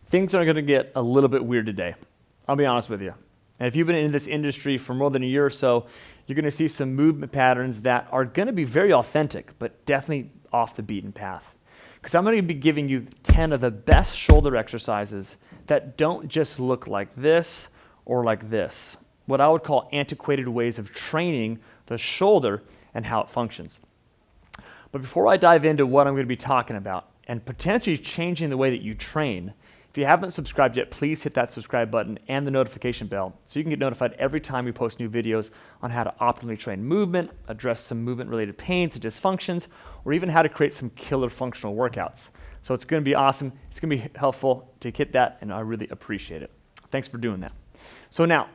Things are going to get a little bit weird today. I'll be honest with you. And if you've been in this industry for more than a year or so, you're going to see some movement patterns that are going to be very authentic, but definitely off the beaten path. Because I'm going to be giving you 10 of the best shoulder exercises that don't just look like this or like this. What I would call antiquated ways of training the shoulder and how it functions. But before I dive into what I'm going to be talking about and potentially changing the way that you train, if you haven't subscribed yet, please hit that subscribe button and the notification bell so you can get notified every time we post new videos on how to optimally train movement, address some movement-related pains and dysfunctions, or even how to create some killer functional workouts. So it's going to be awesome. It's going to be helpful to hit that, and I really appreciate it. Thanks for doing that. So now,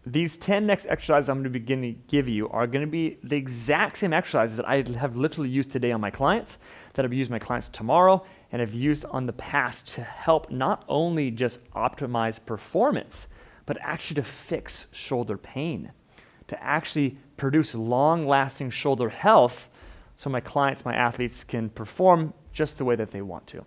these 10 next exercises I'm going to begin to give you are going to be the exact same exercises that I have literally used today on my clients, that I've used my clients tomorrow, and have used on the past to help not only just optimize performance, but actually to fix shoulder pain, to actually produce long-lasting shoulder health so my clients, my athletes can perform just the way that they want to.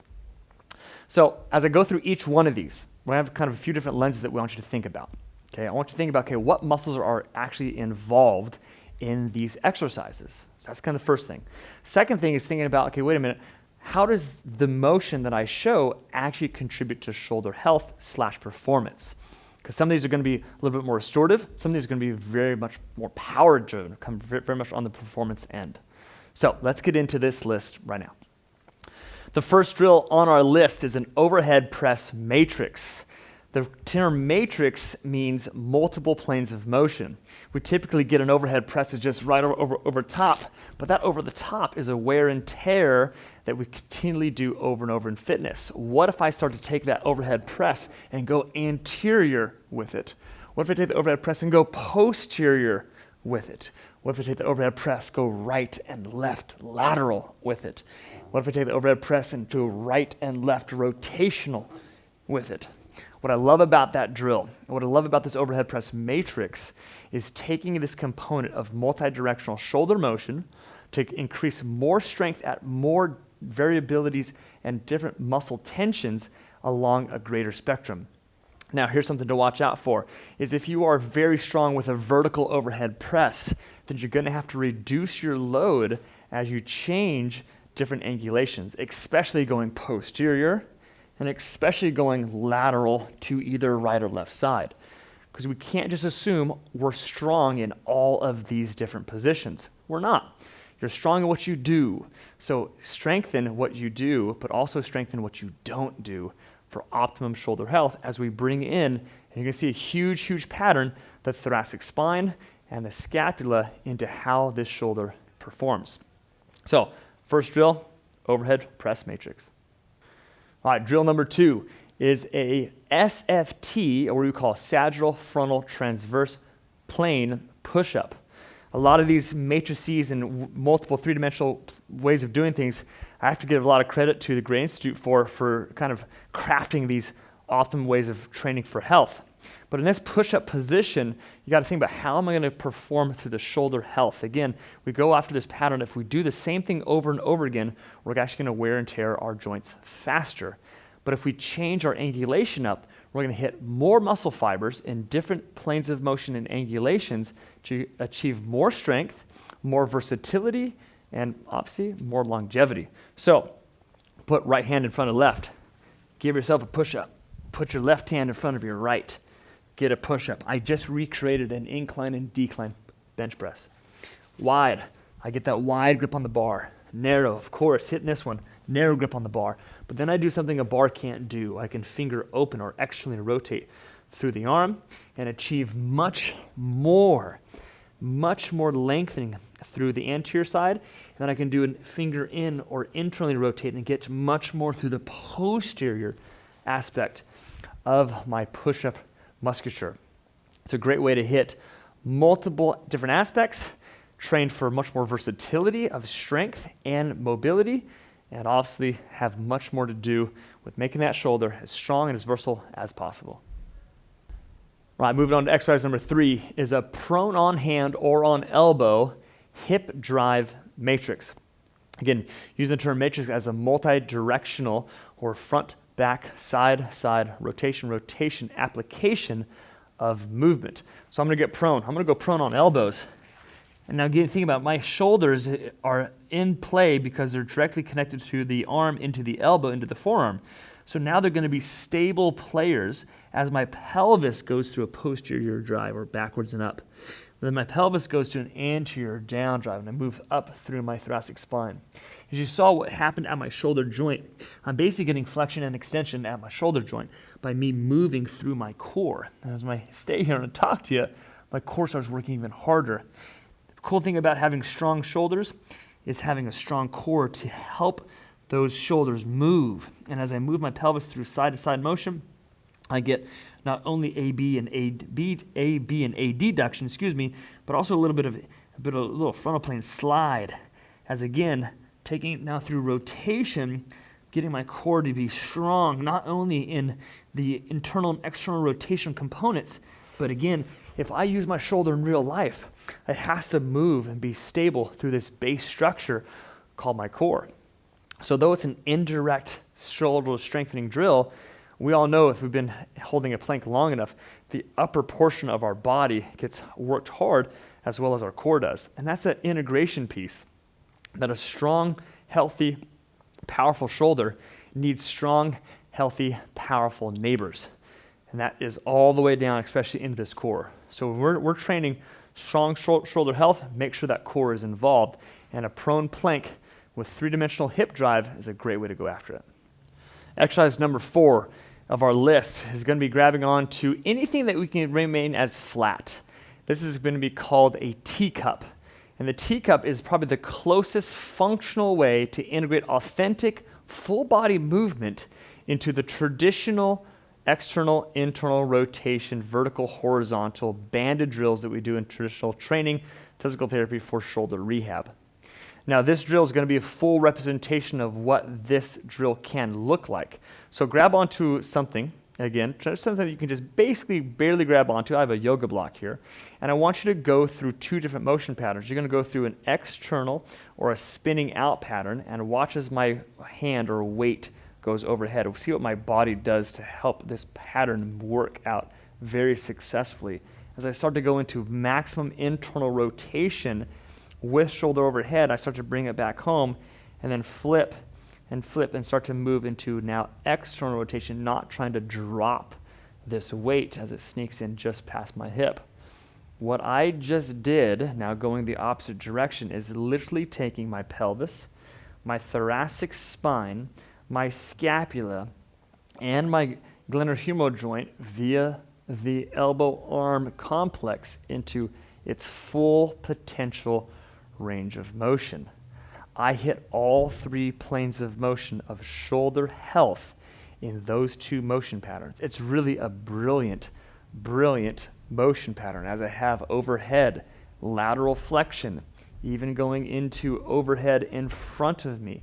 So as I go through each one of these, we have kind of a few different lenses that we want you to think about. Okay, I want you to think about, what muscles are actually involved in these exercises? So that's kind of the first thing. Second thing is thinking about, wait a minute, how does the motion that I show actually contribute to shoulder health / performance? Because some of these are going to be a little bit more restorative. Some of these are going to be very much more power driven, come very much on the performance end. So let's get into this list right now. The first drill on our list is an overhead press matrix. The term matrix means multiple planes of motion. We typically get an overhead press that's just right over top, but that over the top is a wear and tear that we continually do over and over in fitness. What if I start to take that overhead press and go anterior with it? What if I take the overhead press and go posterior with it? What if I take the overhead press, go right and left lateral with it? What if I take the overhead press and do right and left rotational with it? What I love about that drill, and what I love about this overhead press matrix, is taking this component of multi-directional shoulder motion to increase more strength at more variabilities and different muscle tensions along a greater spectrum. Now, here's something to watch out for, is if you are very strong with a vertical overhead press, then you're going to have to reduce your load as you change different angulations, especially going posterior, and especially going lateral to either right or left side. Because we can't just assume we're strong in all of these different positions. We're not. You're strong in what you do. So strengthen what you do, but also strengthen what you don't do for optimum shoulder health as we bring in, and you're going to see a huge pattern, the thoracic spine and the scapula into how this shoulder performs. So first drill, overhead press matrix. All right, drill number 2 is a SFT, or what we call sagittal frontal transverse plane push-up. A lot of these matrices and multiple three-dimensional ways of doing things, I have to give a lot of credit to the Gray Institute for kind of crafting these optimum ways of training for health. But in this push-up position, you got to think about, how am I going to perform through the shoulder health? Again, we go after this pattern. If we do the same thing over and over again, we're actually going to wear and tear our joints faster. But if we change our angulation up, we're going to hit more muscle fibers in different planes of motion and angulations to achieve more strength, more versatility, and obviously more longevity. So put right hand in front of left. Give yourself a push-up. Put your left hand in front of your right. Get a push-up. I just recreated an incline and decline bench press. Wide. I get that wide grip on the bar. Narrow, of course, hitting this one. Narrow grip on the bar. But then I do something a bar can't do. I can finger open or externally rotate through the arm and achieve much more lengthening through the anterior side. And then I can do a finger in or internally rotate and get much more through the posterior aspect of my push-up musculature. It's a great way to hit multiple different aspects, train for much more versatility of strength and mobility, and obviously have much more to do with making that shoulder as strong and as versatile as possible. All right, moving on to exercise number 3 is a prone on hand or on elbow hip drive matrix. Again, using the term matrix as a multi-directional or front back, side, side, rotation, rotation, application of movement. So I'm going to get prone. I'm going to go prone on elbows. And now again, think about it, my shoulders are in play because they're directly connected to the arm, into the elbow, into the forearm. So now they're going to be stable players as my pelvis goes through a posterior drive or backwards and up. Then my pelvis goes to an anterior down drive and I move up through my thoracic spine. As you saw what happened at my shoulder joint, I'm basically getting flexion and extension at my shoulder joint by me moving through my core. And as I stay here and talk to you, my core starts working even harder. The cool thing about having strong shoulders is having a strong core to help those shoulders move. And as I move my pelvis through side-to-side motion, I get not only AB and AD duction, but also a little frontal plane slide. As again, taking it now through rotation, getting my core to be strong, not only in the internal and external rotation components, but again, if I use my shoulder in real life, it has to move and be stable through this base structure called my core. So though it's an indirect shoulder strengthening drill, we all know if we've been holding a plank long enough, the upper portion of our body gets worked hard as well as our core does. And that's that integration piece, that a strong, healthy, powerful shoulder needs strong, healthy, powerful neighbors. And that is all the way down, especially into this core. So when we're training strong shoulder health, make sure that core is involved. And a prone plank with three-dimensional hip drive is a great way to go after it. Exercise number 4 of our list is going to be grabbing on to anything that we can remain as flat. This is going to be called a teacup. And the teacup is probably the closest functional way to integrate authentic full body movement into the traditional external, internal rotation, vertical, horizontal banded drills that we do in traditional training, physical therapy for shoulder rehab. Now, this drill is going to be a full representation of what this drill can look like. So grab onto something, again, something that you can just basically barely grab onto. I have a yoga block here, and I want you to go through 2 different motion patterns. You're going to go through an external or a spinning out pattern and watch as my hand or weight goes overhead. We'll see what my body does to help this pattern work out very successfully. As I start to go into maximum internal rotation with shoulder overhead, I start to bring it back home and then flip and start to move into now external rotation, not trying to drop this weight as it sneaks in just past my hip. What I just did, now going the opposite direction, is literally taking my pelvis, my thoracic spine, my scapula, and my glenohumeral joint via the elbow-arm complex into its full potential range of motion. I hit all 3 planes of motion of shoulder health in those 2 motion patterns. It's really a brilliant, brilliant motion pattern as I have overhead, lateral flexion, even going into overhead in front of me,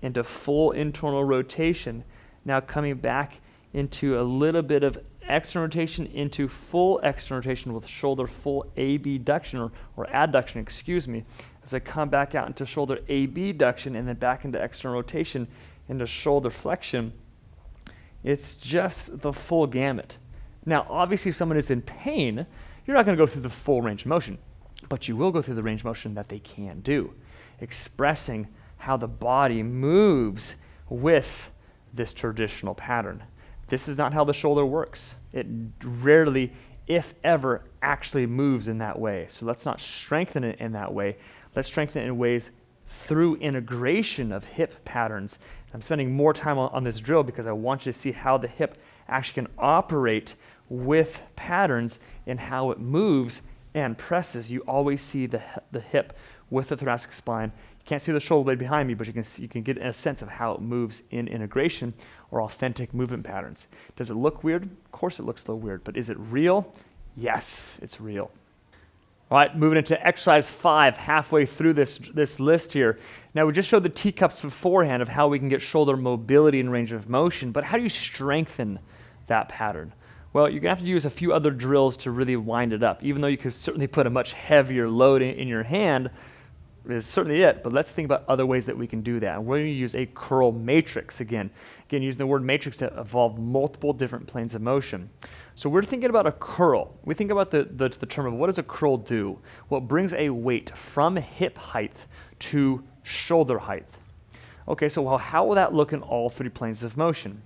into full internal rotation, now coming back into a little bit of external rotation into full external rotation with shoulder full abduction or adduction, as I come back out into shoulder abduction and then back into external rotation into shoulder flexion. It's just the full gamut. Now, obviously, if someone is in pain, you're not going to go through the full range of motion, but you will go through the range of motion that they can do, expressing how the body moves with this traditional pattern. This is not how the shoulder works. It rarely, if ever, actually moves in that way. So let's not strengthen it in that way. Let's strengthen it in ways through integration of hip patterns. I'm spending more time on this drill because I want you to see how the hip actually can operate with patterns in how it moves and presses. You always see the hip with the thoracic spine. You can't see the shoulder blade behind me, but you can get a sense of how it moves in integration or authentic movement patterns. Does it look weird? Of course it looks a little weird, but is it real? Yes, it's real. All right, moving into exercise 5, halfway through this list here. Now, we just showed the teacups beforehand of how we can get shoulder mobility and range of motion, but how do you strengthen that pattern? Well, you're going to have to use a few other drills to really wind it up. Even though you could certainly put a much heavier load in your hand, is certainly it, but let's think about other ways that we can do that. And we're going to use a curl matrix again. Again, using the word matrix to involve multiple different planes of motion. So we're thinking about a curl. We think about the term of what does a curl do? Well, it brings a weight from hip height to shoulder height. Okay, so how will that look in all three planes of motion?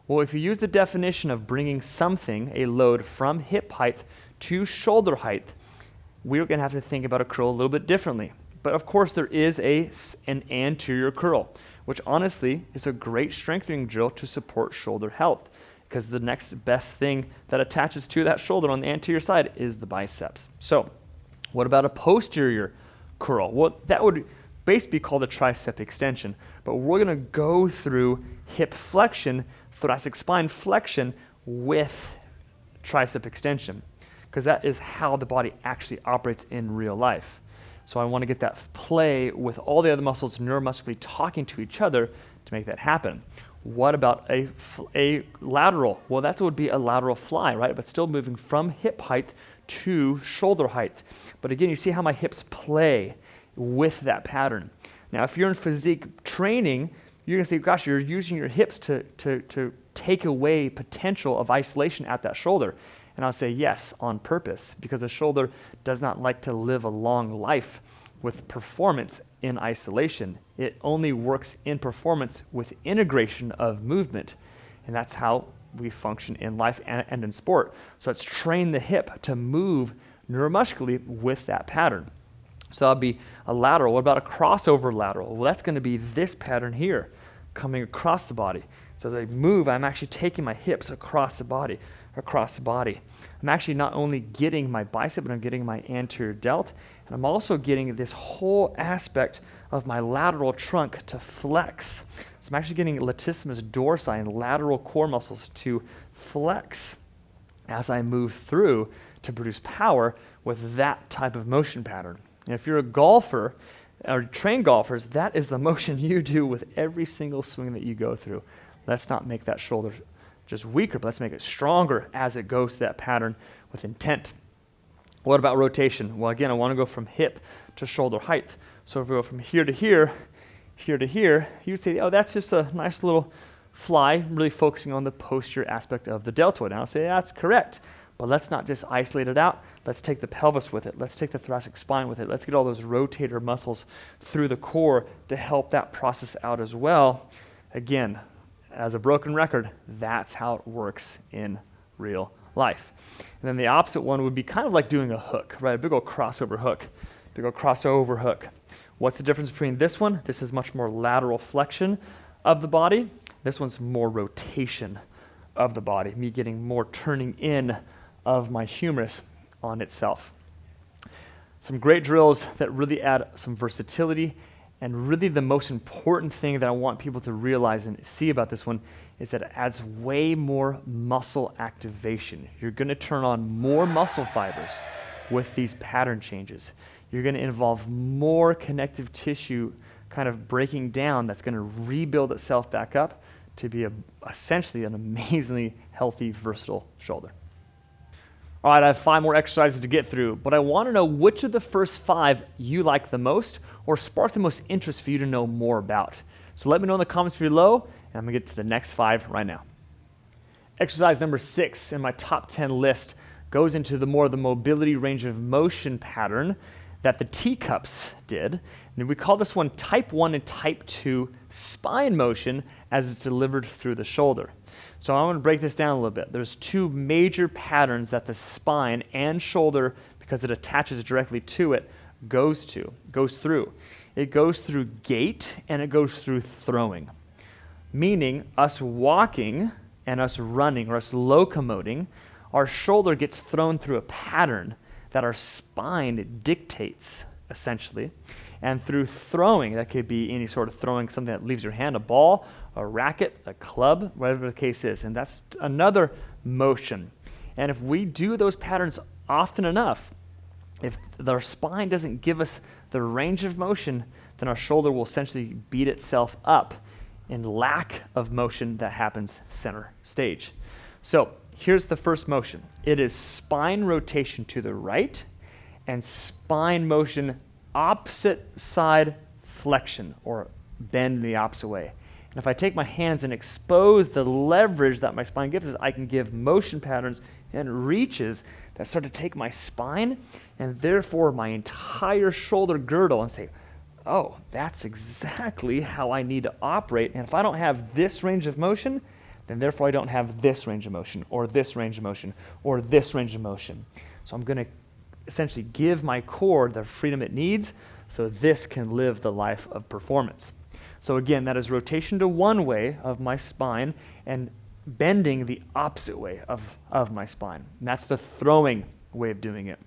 Well, if you use the definition of bringing something, a load, from hip height to shoulder height, we're going to have to think about a curl a little bit differently. But of course, there is an anterior curl, which honestly is a great strengthening drill to support shoulder health, because the next best thing that attaches to that shoulder on the anterior side is the biceps. So what about a posterior curl? Well, that would basically be called a tricep extension, but we're going to go through hip flexion, thoracic spine flexion with tricep extension, because that is how the body actually operates in real life. So I want to get that play with all the other muscles neuromuscularly talking to each other to make that happen. What about a lateral? Well, that would be a lateral fly, right? But still moving from hip height to shoulder height. But again, you see how my hips play with that pattern. Now, if you're in physique training, you're going to say, gosh, you're using your hips to take away potential of isolation at that shoulder. And I'll say yes, on purpose, because the shoulder does not like to live a long life with performance in isolation. It only works in performance with integration of movement. And that's how we function in life and in sport. So let's train the hip to move neuromuscularly with that pattern. So that'll be a lateral. What about a crossover lateral? Well, that's going to be this pattern here, coming across the body. So as I move, I'm actually taking my hips across the body. I'm actually not only getting my bicep, but I'm getting my anterior delt, and I'm also getting this whole aspect of my lateral trunk to flex. So I'm actually getting latissimus dorsi and lateral core muscles to flex as I move through to produce power with that type of motion pattern. And if you're a golfer or trained golfers, that is the motion you do with every single swing that you go through. Let's not make that shoulder just weaker, but let's make it stronger as it goes to that pattern with intent. What about rotation? Well, again, I want to go from hip to shoulder height. So if we go from here to here, here to here, you would say, oh, that's just a nice little fly, really focusing on the posterior aspect of the deltoid. And I'll say, that's correct. But let's not just isolate it out. Let's take the pelvis with it. Let's take the thoracic spine with it. Let's get all those rotator muscles through the core to help that process out as well. Again, as a broken record, that's how it works in real life. And then the opposite one would be kind of like doing a hook, right? A big old crossover hook. Big old crossover hook. What's the difference between this one? This is much more lateral flexion of the body. This one's more rotation of the body, me getting more turning in of my humerus on itself. Some great drills that really add some versatility. And really the most important thing that I want people to realize and see about this one is that it adds way more muscle activation. You're going to turn on more muscle fibers with these pattern changes. You're going to involve more connective tissue kind of breaking down that's going to rebuild itself back up to be essentially an amazingly healthy, versatile shoulder. All right, I have 5 more exercises to get through, but I want to know which of the first 5 you like the most or spark the most interest for you to know more about. So let me know in the comments below, and I'm going to get to the next 5 right now. Exercise number 6 in my top 10 list goes into the mobility range of motion pattern that the teacups did. And we call this one type 1 and type 2 spine motion as it's delivered through the shoulder. So I want to break this down a little bit. There's 2 major patterns that the spine and shoulder, because it attaches directly to it, goes through. It goes through gait and it goes through throwing. Meaning us walking and us running or us locomoting, our shoulder gets thrown through a pattern that our spine dictates, essentially. And through throwing, that could be any sort of throwing, something that leaves your hand, a ball, a racket, a club, whatever the case is. And that's another motion. And if we do those patterns often enough, if our spine doesn't give us the range of motion, then our shoulder will essentially beat itself up in lack of motion that happens center stage. So here's the first motion. It is spine rotation to the right and spine motion opposite side flexion, or bend in the opposite way. And if I take my hands and expose the leverage that my spine gives us, I can give motion patterns and reaches that start to take my spine and therefore my entire shoulder girdle and say, oh, that's exactly how I need to operate. And if I don't have this range of motion, then therefore I don't have this range of motion, or this range of motion, or this range of motion. So I'm going to essentially give my core the freedom it needs so this can live the life of performance. So again, that is rotation to one way of my spine and bending the opposite way of my spine. And that's the throwing way of doing it.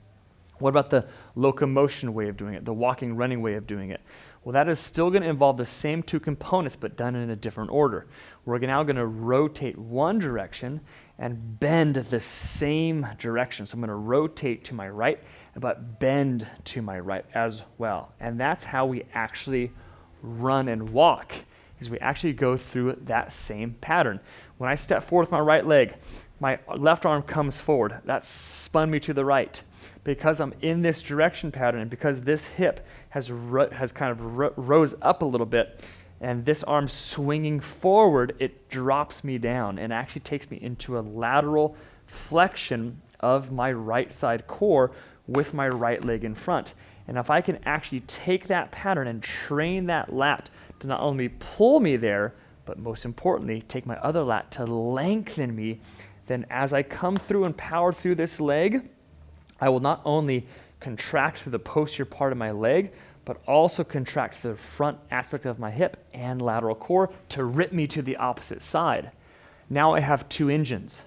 What about the locomotion way of doing it, the walking, running way of doing it? Well, that is still going to involve the same two components, but done in a different order. We're now going to rotate one direction and bend the same direction. So I'm going to rotate to my right, but bend to my right as well. And that's how we actually run and walk, is we actually go through that same pattern. When I step forward with my right leg, my left arm comes forward. That spun me to the right. Because I'm in this direction pattern, and because this hip has kind of rose up a little bit, and this arm swinging forward, it drops me down and actually takes me into a lateral flexion of my right side core with my right leg in front. And if I can actually take that pattern and train that lat to not only pull me there, but most importantly, take my other lat to lengthen me, then as I come through and power through this leg, I will not only contract through the posterior part of my leg, but also contract through the front aspect of my hip and lateral core to rip me to the opposite side. Now I have two engines.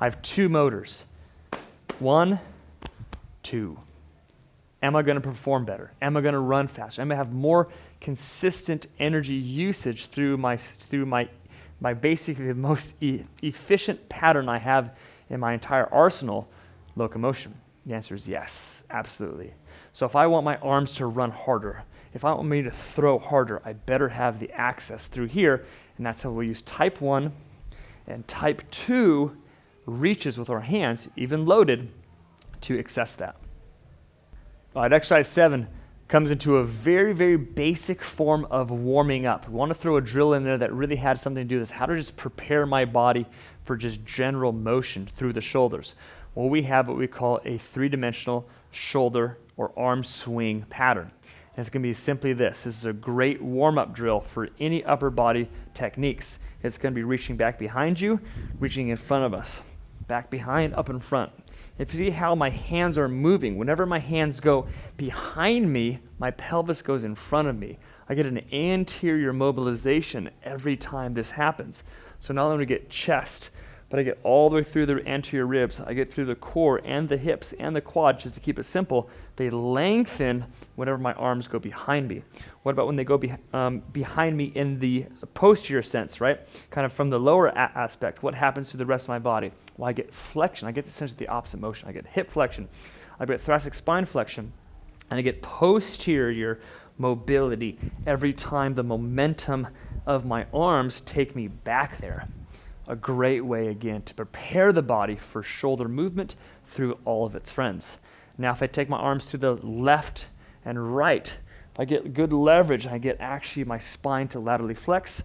I have two motors. 1, 2. Am I going to perform better? Am I going to run faster? Am I have more consistent energy usage through my basically the most efficient pattern I have in my entire arsenal, locomotion? The answer is yes, absolutely. So if I want my arms to run harder, if I want me to throw harder, I better have the access through here, and that's how we use type 1 and type 2 reaches with our hands, even loaded, to access that. All right, exercise 7 comes into a very, very basic form of warming up. We want to throw a drill in there that really had something to do with this, how to just prepare my body for just general motion through the shoulders. Well, we have what we call a 3-dimensional shoulder or arm swing pattern. And it's going to be simply this. This is a great warm-up drill for any upper body techniques. It's going to be reaching back behind you, reaching in front of us. Back behind, up in front. If you see how my hands are moving, whenever my hands go behind me, my pelvis goes in front of me. I get an anterior mobilization every time this happens. So not only do I get chest, but I get all the way through the anterior ribs. I get through the core and the hips and the quad, just to keep it simple. They lengthen whenever my arms go behind me. What about when they go behind me in the posterior sense, right? Kind of from the lower aspect. What happens to the rest of my body? Well, I get flexion. I get essentially the opposite motion. I get hip flexion. I get thoracic spine flexion. And I get posterior mobility every time the momentum of my arms take me back there. A great way, again, to prepare the body for shoulder movement through all of its friends. Now, if I take my arms to the left and right, I get good leverage. I get actually my spine to laterally flex,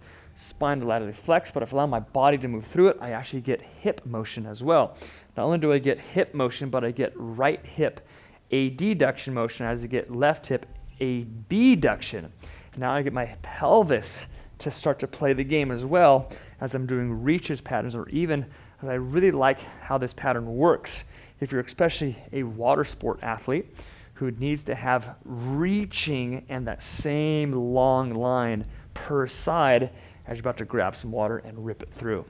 but if I allow my body to move through it, I actually get hip motion as well. Not only do I get hip motion, but I get right hip adduction motion as I get left hip abduction. Now I get my pelvis to start to play the game as well as I'm doing reaches patterns, or even as I really like how this pattern works. If you're especially a water sport athlete who needs to have reaching and that same long line per side as you're about to grab some water and rip it through.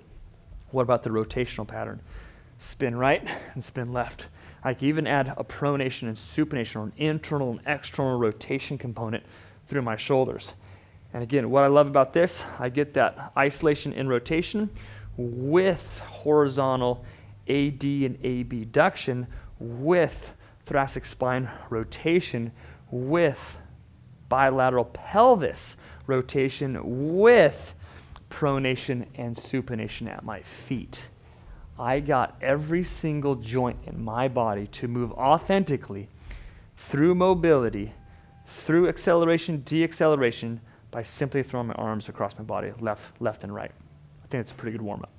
What about the rotational pattern? Spin right and spin left. I can even add a pronation and supination, or an internal and external rotation component through my shoulders. And again, what I love about this, I get that isolation in rotation with horizontal AD and abduction, with thoracic spine rotation, with bilateral pelvis rotation, with pronation and supination at my feet. I got every single joint in my body to move authentically through mobility through acceleration, deceleration, by simply throwing my arms across my body, left and right. I think it's a pretty good warm-up.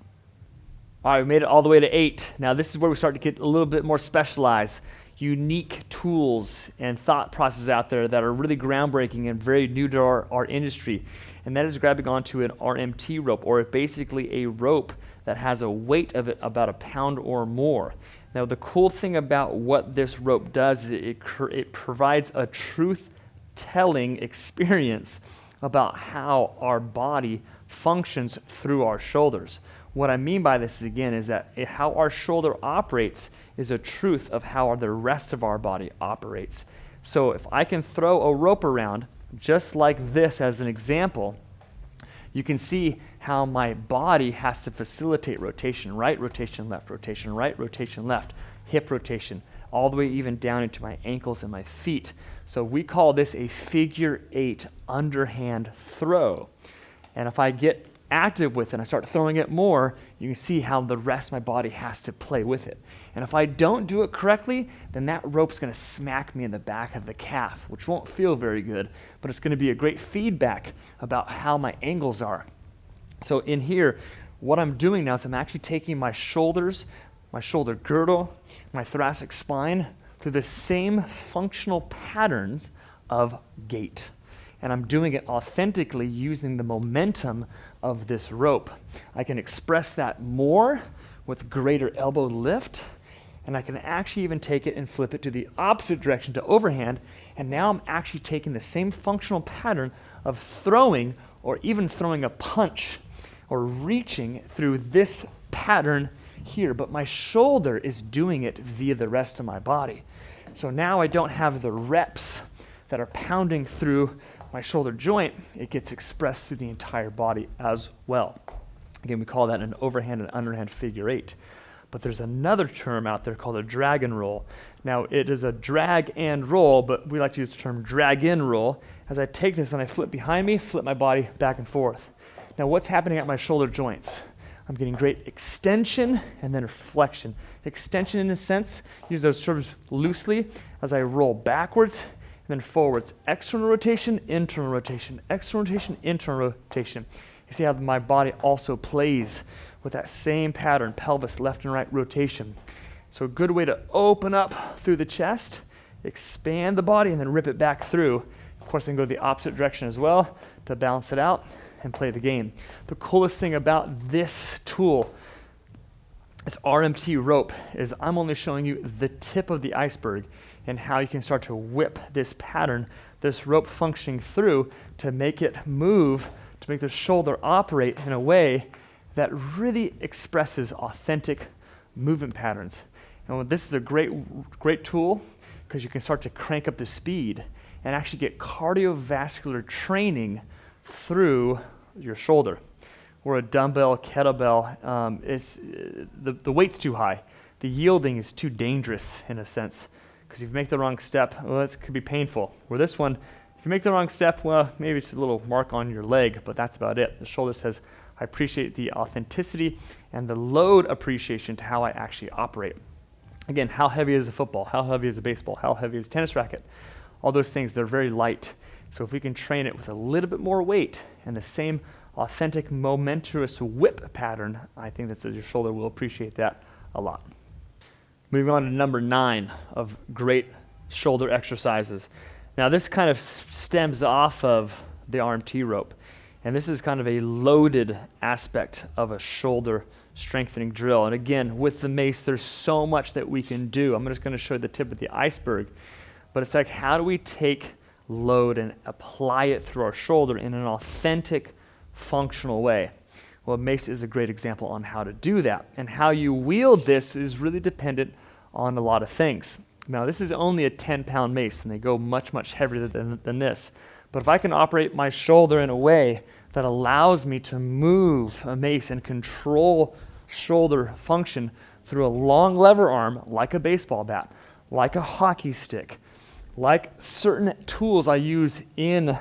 All right, we made it all the way to 8. Now this is where we start to get a little bit more specialized. Unique tools and thought processes out there that are really groundbreaking and very new to our industry. And that is grabbing onto an RMT rope, or basically a rope that has a weight of it about a pound or more. Now the cool thing about what this rope does is it provides a truth-telling experience about how our body functions through our shoulders. What I mean by this is that how our shoulder operates is a truth of how the rest of our body operates. So if I can throw a rope around just like this as an example, you can see how my body has to facilitate rotation, right, rotation, left, rotation, right, rotation, left, hip rotation, all the way even down into my ankles and my feet. So we call this a figure 8 underhand throw. And if I get active with it and I start throwing it more, you can see how the rest of my body has to play with it. And if I don't do it correctly, then that rope's going to smack me in the back of the calf, which won't feel very good, but it's going to be a great feedback about how my angles are. So in here, what I'm doing now is I'm actually taking my shoulders, my shoulder girdle, my thoracic spine through the same functional patterns of gait. And I'm doing it authentically using the momentum of this rope. I can express that more with greater elbow lift, and I can actually even take it and flip it to the opposite direction to overhand, and now I'm actually taking the same functional pattern of throwing, or even throwing a punch or reaching through this pattern here, but my shoulder is doing it via the rest of my body. So now I don't have the reps that are pounding through my shoulder joint. It gets expressed through the entire body as well. Again, we call that an overhand and underhand figure 8. But there's another term out there called a drag and roll. Now, it is a drag and roll, but we like to use the term drag in roll. As I take this and I flip behind me, flip my body back and forth. Now, what's happening at my shoulder joints? I'm getting great extension and then flexion. Extension in a sense, use those terms loosely as I roll backwards and then forwards. External rotation, internal rotation, external rotation, internal rotation. You see how my body also plays with that same pattern, pelvis, left and right rotation. So a good way to open up through the chest, expand the body, and then rip it back through. Of course, I can go the opposite direction as well to balance it out and play the game. The coolest thing about this tool, this RMT rope, is I'm only showing you the tip of the iceberg and how you can start to whip this pattern, this rope functioning through to make it move, to make the shoulder operate in a way that really expresses authentic movement patterns. And this is a great tool because you can start to crank up the speed and actually get cardiovascular training through your shoulder. Or a dumbbell, kettlebell, the weight's too high. The yielding is too dangerous in a sense, because if you make the wrong step, well, it could be painful. Where this one, if you make the wrong step, well, maybe it's a little mark on your leg, but that's about it. The shoulder says, I appreciate the authenticity and the load appreciation to how I actually operate. Again, how heavy is a football? How heavy is a baseball? How heavy is a tennis racket? All those things, they're very light. So if we can train it with a little bit more weight and the same authentic momentous whip pattern, I think that your shoulder will appreciate that a lot. Moving on to number 9 of great shoulder exercises. Now this kind of stems off of the RMT rope, and this is kind of a loaded aspect of a shoulder strengthening drill. And again, with the mace, there's so much that we can do. I'm just going to show you the tip of the iceberg, but it's like, how do we take load and apply it through our shoulder in an authentic, functional way? Well, mace is a great example on how to do that. And how you wield this is really dependent on a lot of things. Now, this is only a 10-pound mace, and they go much, much heavier than this. But if I can operate my shoulder in a way that allows me to move a mace and control shoulder function through a long lever arm, like a baseball bat, like a hockey stick, like certain tools I use in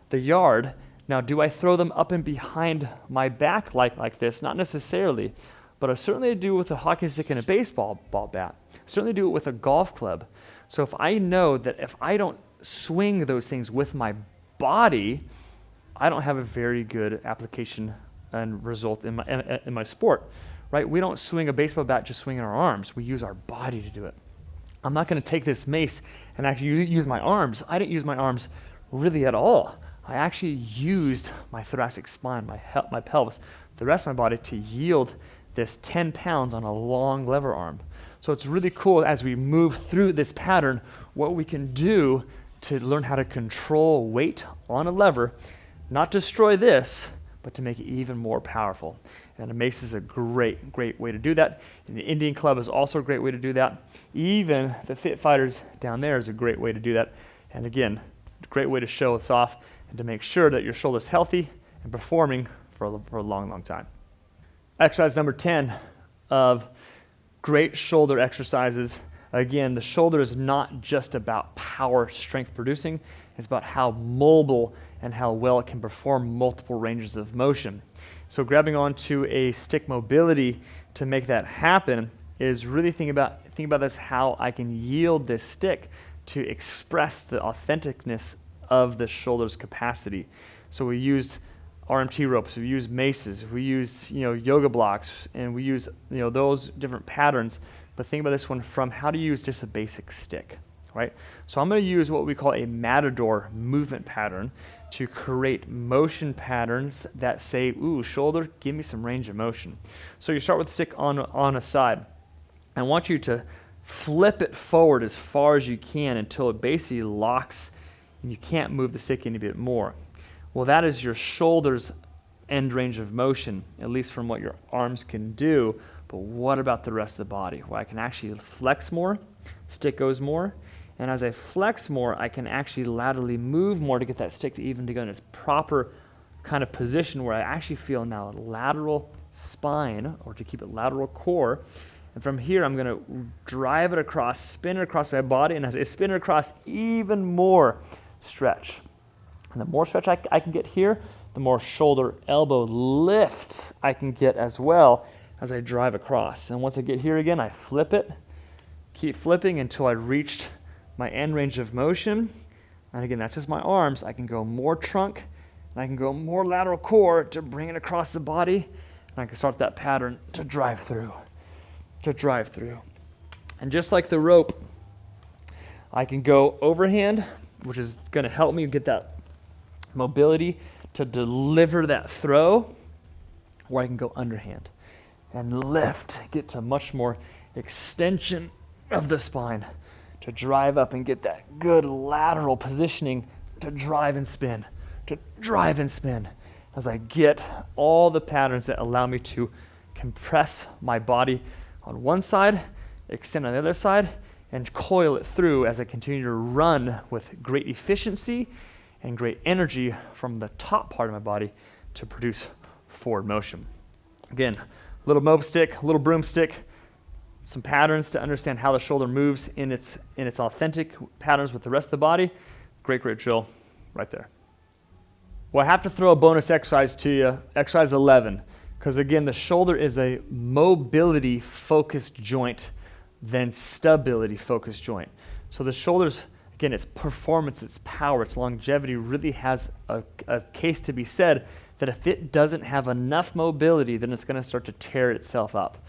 the yard. Now, do I throw them up and behind my back like this? Not necessarily, but I certainly do with a hockey stick and a baseball bat. I certainly do it with a golf club. So if I know that if I don't swing those things with my body, I don't have a very good application and result in my sport, right? We don't swing a baseball bat just swinging our arms. We use our body to do it. I'm not going to take this mace and actually use my arms. I didn't use my arms really at all. I actually used my thoracic spine, my pelvis, the rest of my body to yield this 10 pounds on a long lever arm. So it's really cool as we move through this pattern, what we can do to learn how to control weight on a lever, not destroy this, but to make it even more powerful. And a mace is a great, great way to do that. And the Indian club is also a great way to do that. Even the Fit Fighters down there is a great way to do that. And again, a great way to show us off and to make sure that your shoulder's healthy and performing for a long, long time. Exercise number 10 of great shoulder exercises. Again, the shoulder is not just about power, strength producing. It's about how mobile and how well it can perform multiple ranges of motion. So grabbing onto a stick mobility to make that happen is really think about this, how I can yield this stick to express the authenticness of the shoulder's capacity. So we used RMT ropes, we used maces, we used yoga blocks, and we use those different patterns. But think about this one from how to use just a basic stick, right? So I'm going to use what we call a matador movement pattern to create motion patterns that say, ooh, shoulder, give me some range of motion. So you start with the stick on a side. I want you to flip it forward as far as you can until it basically locks and you can't move the stick any bit more. Well, that is your shoulder's end range of motion, at least from what your arms can do. But what about the rest of the body? Where I can actually flex more, stick goes more, and as I flex more, I can actually laterally move more to get that stick to go in its proper kind of position where I actually feel now a lateral spine, or to keep it lateral core. And from here, I'm going to drive it across, spin it across my body, and as I spin it across, even more stretch. And the more stretch I can get here, the more shoulder elbow lift I can get as well as I drive across. And once I get here again, I flip it, keep flipping until I reached my end range of motion. And again, that's just my arms. I can go more trunk, and I can go more lateral core to bring it across the body, and I can start that pattern to drive through. And just like the rope, I can go overhand, which is going to help me get that mobility to deliver that throw, or I can go underhand and lift, get to much more extension of the spine to drive up and get that good lateral positioning to drive and spin, as I get all the patterns that allow me to compress my body on one side, extend on the other side, and coil it through as I continue to run with great efficiency and great energy from the top part of my body to produce forward motion. Again, little mob stick, little broomstick, some patterns to understand how the shoulder moves in its authentic patterns with the rest of the body. Great drill right there. Well, I have to throw a bonus exercise to you, exercise 11, because again, the shoulder is a mobility-focused joint than stability-focused joint. So the shoulders, again, its performance, its power, its longevity really has a case to be said that if it doesn't have enough mobility, then it's going to start to tear itself up.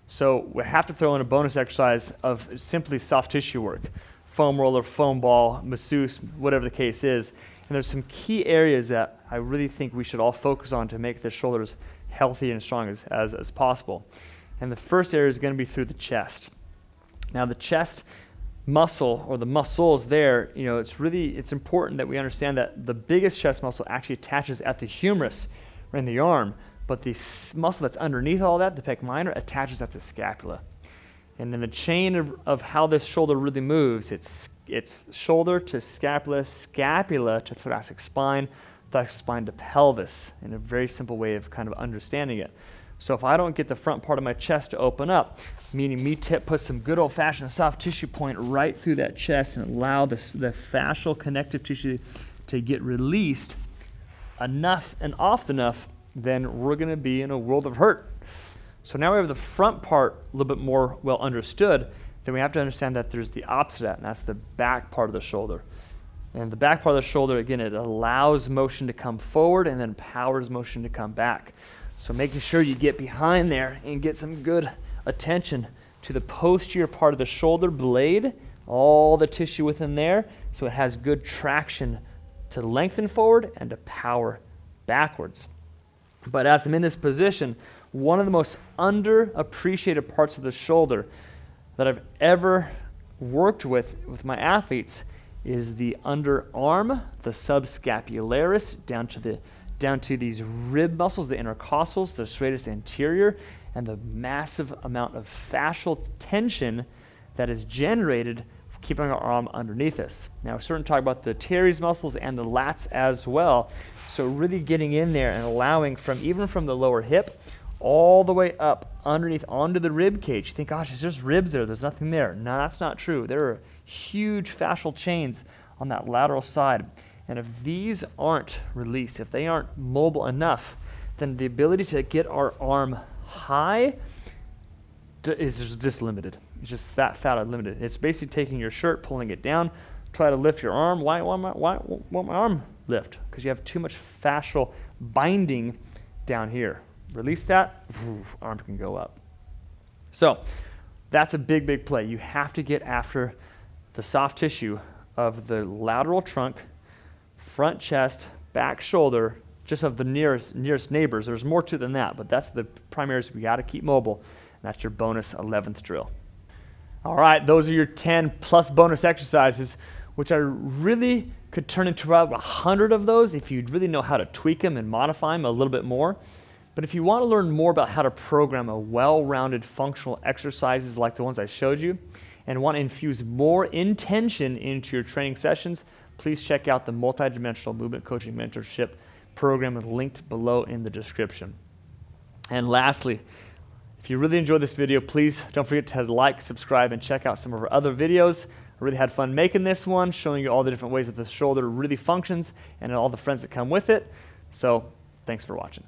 So we have to throw in a bonus exercise of simply soft tissue work, foam roller, foam ball, masseuse, whatever the case is. And there's some key areas that I really think we should all focus on to make the shoulders healthy and strong as possible. And the first area is going to be through the chest. Now the chest muscle, or the muscles there, it's important that we understand that the biggest chest muscle actually attaches at the humerus or in the arm, but the muscle that's underneath all that, the pec minor, attaches at the scapula. And in the chain of how this shoulder really moves, it's shoulder to scapula, scapula to thoracic spine to pelvis, in a very simple way of kind of understanding it. So if I don't get the front part of my chest to open up, meaning me put some good old-fashioned soft tissue point right through that chest and allow the fascial connective tissue to get released enough and often enough, then we're going to be in a world of hurt. So now we have the front part a little bit more well understood. Then we have to understand that there's the opposite of that, and that's the back part of the shoulder. And the back part of the shoulder, again, it allows motion to come forward and then powers motion to come back. So making sure you get behind there and get some good attention to the posterior part of the shoulder blade, all the tissue within there, so it has good traction to lengthen forward and to power backwards. But as I'm in this position, one of the most underappreciated parts of the shoulder that I've ever worked with my athletes is the underarm, the subscapularis, down to these rib muscles, the intercostals, the serratus anterior, and the massive amount of fascial tension that is generated keeping our arm underneath us. Now, we're starting to talk about the teres muscles and the lats as well. So really getting in there and allowing even from the lower hip all the way up underneath onto the rib cage. You think, gosh, it's just ribs there. There's nothing there. No, that's not true. There are huge fascial chains on that lateral side. And if these aren't released, if they aren't mobile enough, then the ability to get our arm high is just limited. It's just that fat limited. It's basically taking your shirt, pulling it down, try to lift your arm. Why won't my arm lift? Because you have too much fascial binding down here. Release that, arm can go up. So that's a big, big play. You have to get after the soft tissue of the lateral trunk, front chest, back shoulder, just of the nearest neighbors. There's more to it than that, but that's the primaries we got to keep mobile. And that's your bonus 11th drill. All right, those are your 10 plus bonus exercises, which I really could turn into about 100 of those if you really know how to tweak them and modify them a little bit more. But if you want to learn more about how to program a well-rounded functional exercises like the ones I showed you, and want to infuse more intention into your training sessions, please check out the Multidimensional Movement Coaching Mentorship program linked below in the description. And lastly, if you really enjoyed this video, please don't forget to like, subscribe, and check out some of our other videos. I really had fun making this one, showing you all the different ways that the shoulder really functions and all the friends that come with it. So thanks for watching.